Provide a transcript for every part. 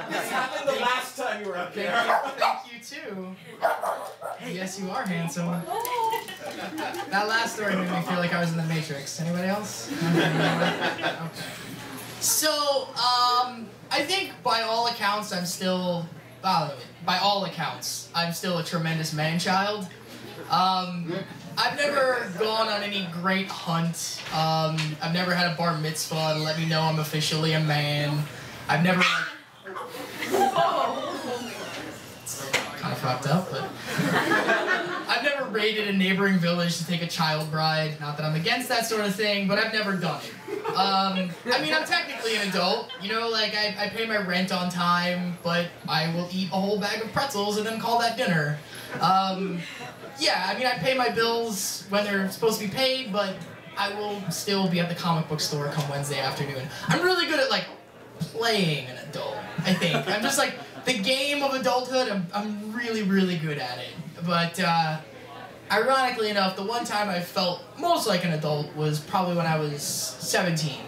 This happened the last time you were up there. Thank you too. Hey, yes, you are handsome. That last story made me feel like I was in the Matrix. Anybody else? Okay. So, I think by all accounts, I'm still a tremendous man-child. I've never gone on any great hunt. I've never had a bar mitzvah to let me know I'm officially a man. I've never, kind of fucked up, but I've never raided a neighboring village to take a child bride. Not that I'm against that sort of thing, but I've never done it. I mean, I'm technically an adult, you know, like I pay my rent on time, but I will eat a whole bag of pretzels and then call that dinner. Yeah, I mean, I pay my bills when they're supposed to be paid, but I will still be at the comic book store come Wednesday afternoon. I'm really good at, like, playing an adult, I think. I'm just, like, the game of adulthood, I'm really, really good at it. But, ironically enough, the one time I felt most like an adult was probably when I was 17.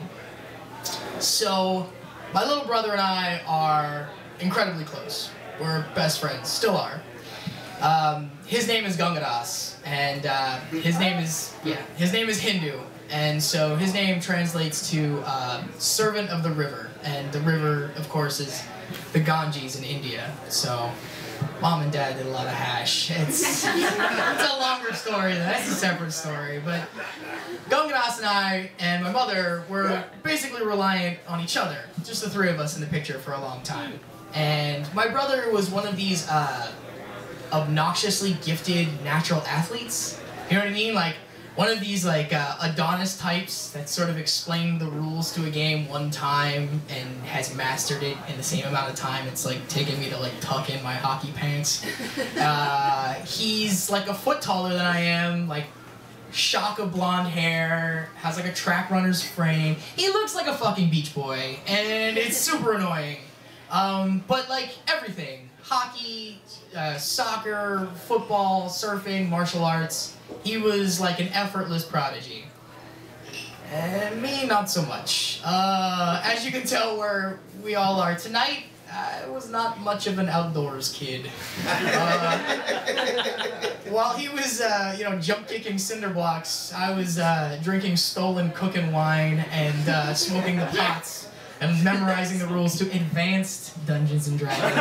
So, my little brother and I are incredibly close. We're best friends, still are. His name is Gangadas, and his name is Hindu, and so his name translates to servant of the river, and the river, of course, is the Ganges in India. So mom and dad did a lot of hash. It's a longer story. That's a separate story. But Gangadas and I and my mother were basically reliant on each other, just the three of us in the picture for a long time. And my brother was one of these obnoxiously gifted natural athletes. You know what I mean? Like one of these like Adonis types that sort of explained the rules to a game one time and has mastered it in the same amount of time it's like taken me to like tuck in my hockey pants. He's like a foot taller than I am, like shock of blonde hair, has like a track runner's frame. He looks like a fucking beach boy, and it's super annoying. But like everything, hockey, soccer, football, surfing, martial arts, he was like an effortless prodigy. And me, not so much. As you can tell where we all are tonight, I was not much of an outdoors kid. While he was, you know, jump kicking cinder blocks, I was drinking stolen cooking wine and smoking the pots and memorizing the rules to Advanced Dungeons and Dragons.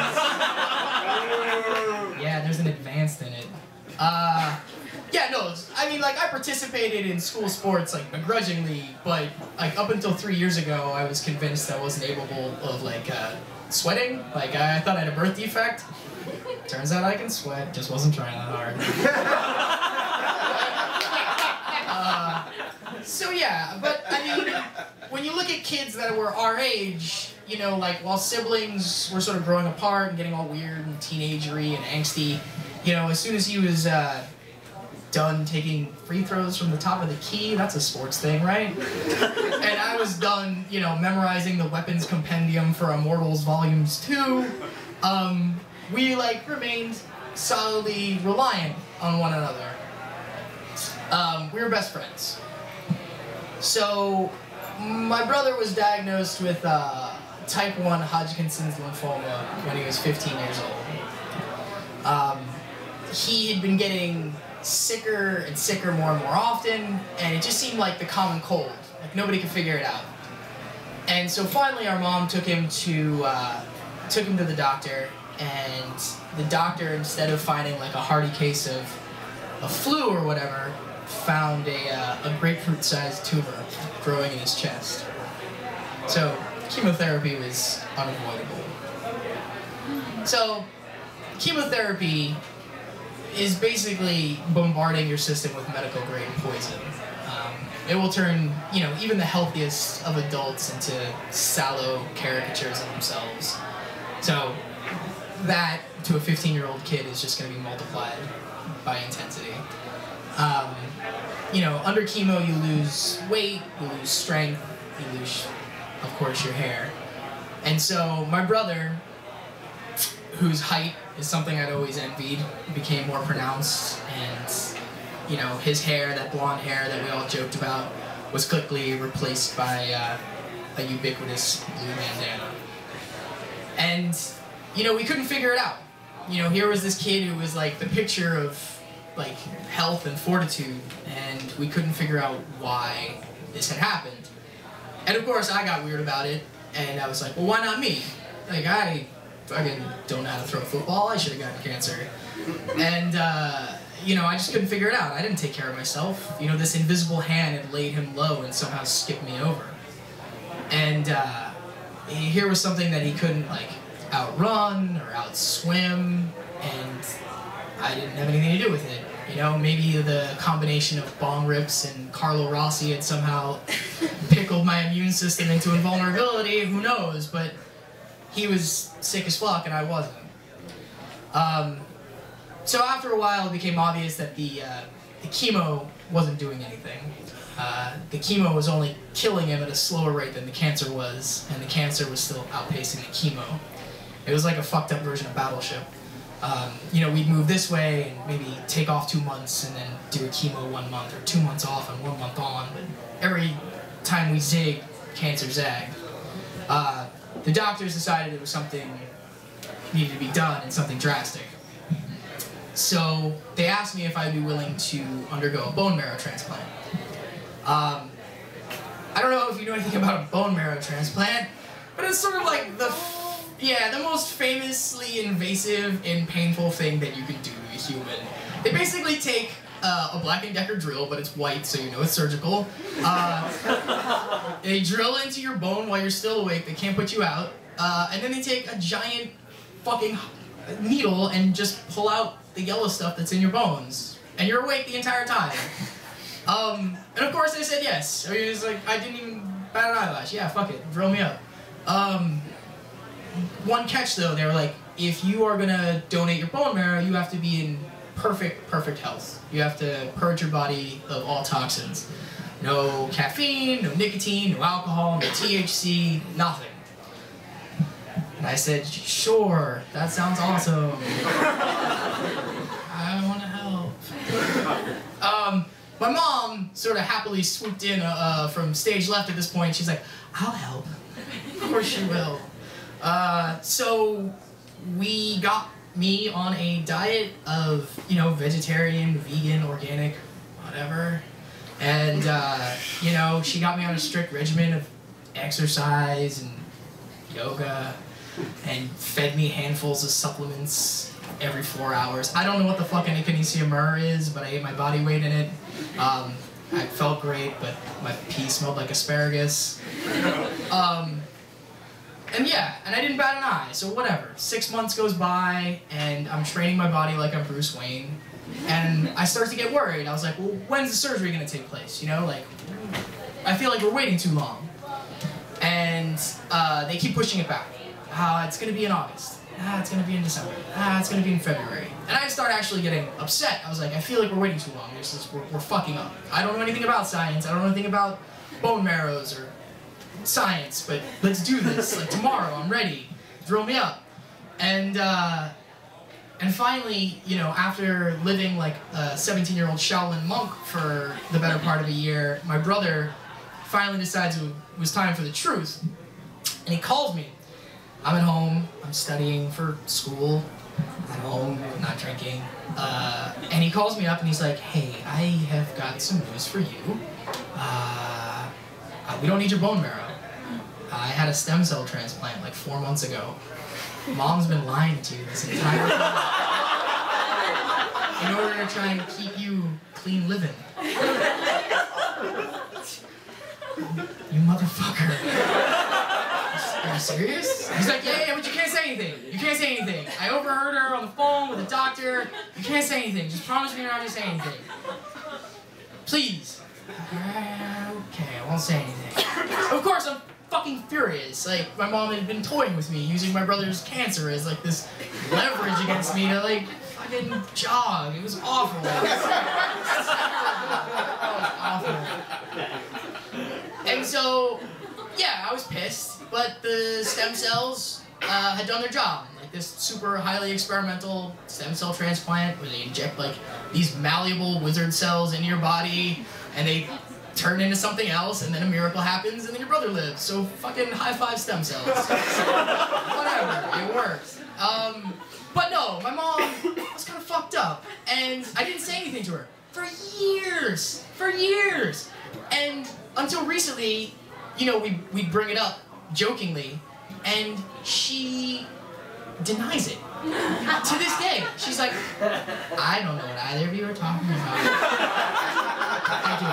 Yeah, there's an advanced in it. Yeah, no, I mean, like, I participated in school sports, like, begrudgingly, but, like, up until 3 years ago, I was convinced I wasn't capable of, like, sweating. Like, I thought I had a birth defect. Turns out I can sweat, just wasn't trying that hard. So, yeah, but, I mean, when you look at kids that were our age, you know, like, while siblings were sort of growing apart and getting all weird and teenagery and angsty, you know, as soon as he was, done taking free throws from the top of the key, that's a sports thing, right? And I was done, you know, memorizing the weapons compendium for Immortals Volumes 2. We, like, remained solidly reliant on one another. We were best friends. So, my brother was diagnosed with type 1 Hodgkin's lymphoma when he was 15 years old. He had been getting sicker and sicker more and more often, and it just seemed like the common cold. Like nobody could figure it out. And so finally our mom took him to the doctor, and the doctor, instead of finding like a hearty case of a flu or whatever, found a grapefruit-sized tumor growing in his chest. So chemotherapy was unavoidable. So chemotherapy is basically bombarding your system with medical grade poison. It will turn, you know, even the healthiest of adults into sallow caricatures of themselves. So that, to a 15-year-old kid, is just going to be multiplied by intensity. You know, under chemo you lose weight, you lose strength, you lose, of course, your hair. And so my brother, whose height is something I'd always envied, became more pronounced, and, you know, his hair, that blonde hair that we all joked about, was quickly replaced by a ubiquitous blue bandana. And, you know, we couldn't figure it out. You know, here was this kid who was like the picture of like health and fortitude, and we couldn't figure out why this had happened. And of course I got weird about it, and I was like, well, why not me? Like, I fucking don't know how to throw a football, I should have gotten cancer. And, you know, I just couldn't figure it out. I didn't take care of myself. You know, this invisible hand had laid him low and somehow skipped me over. And here was something that he couldn't, like, outrun or outswim, and I didn't have anything to do with it. You know, maybe the combination of bong rips and Carlo Rossi had somehow pickled my immune system into invulnerability, who knows, but he was sick as fuck and I wasn't. So after a while it became obvious that the chemo wasn't doing anything. The chemo was only killing him at a slower rate than the cancer was, and the cancer was still outpacing the chemo. It was like a fucked up version of Battleship. You know, we'd move this way and maybe take off 2 months and then do a chemo 1 month, or 2 months off and 1 month on, but every time we zigged, cancer zagged. The doctors decided it was something needed to be done and something drastic. So they asked me if I'd be willing to undergo a bone marrow transplant. I don't know if you know anything about a bone marrow transplant, but it's sort of like the most famously invasive and painful thing that you can do to a human. They basically take a Black & Decker drill, but it's white, so you know it's surgical. They drill into your bone while you're still awake, they can't put you out, and then they take a giant fucking needle and just pull out the yellow stuff that's in your bones, and you're awake the entire time. And of course they said yes. I mean, it was like, I didn't even bat an eyelash. Yeah, fuck it, drill me up. One catch though, they were like, if you are gonna donate your bone marrow, you have to be in perfect health. You have to purge your body of all toxins. No caffeine, no nicotine, no alcohol, no THC, nothing. And I said, sure, that sounds awesome. I want to help. My mom sort of happily swooped in from stage left at this point. She's like, I'll help. Of course she will. So we got me on a diet of, you know, vegetarian, vegan, organic, whatever. And, you know, she got me on a strict regimen of exercise and yoga, and fed me handfuls of supplements every 4 hours. I don't know what the fuck an echinacea myrrh is, but I ate my body weight in it. I felt great, but my pee smelled like asparagus. And yeah, and I didn't bat an eye, so whatever. 6 months goes by, and I'm training my body like I'm Bruce Wayne, and I start to get worried. I was like, well, when's the surgery gonna take place? You know, like, I feel like we're waiting too long. And they keep pushing it back. It's gonna be in August. It's gonna be in December. It's gonna be in February. And I start actually getting upset. I was like, I feel like we're waiting too long. We're fucking up. I don't know anything about science. I don't know anything about bone marrows or science, but let's do this. Like, tomorrow, I'm ready. Drill me up. And finally, you know, after living like a 17-year-old Shaolin monk for the better part of a year, my brother finally decides it was time for the truth. And he calls me. I'm at home, I'm studying for school, at home, not drinking, and he calls me up and he's like, hey, I have got some news for you. We don't need your bone marrow. I had a stem cell transplant like 4 months ago. Mom's been lying to you this entire time in order to try and keep you clean living. You motherfucker. Are you serious? He's like, yeah, but you can't say anything. You can't say anything. I overheard her on the phone with the doctor. You can't say anything. Just promise me you're not going to say anything. Please. Okay, I won't say anything. Of course, I'm fucking furious. Like, my mom had been toying with me, using my brother's cancer as, like, this leverage against me to, like, fucking jog. It was awful. It was awful. And so, yeah, I was pissed. But the stem cells had done their job. Like this super highly experimental stem cell transplant where they inject like these malleable wizard cells into your body and they turn into something else, and then a miracle happens, and then your brother lives. So fucking high five stem cells. Whatever, it works. But no, my mom was kind of fucked up, and I didn't say anything to her for years. And until recently, you know, we'd bring it up jokingly, and she denies it. To this day, she's like, I don't know what either of you are talking about. I do.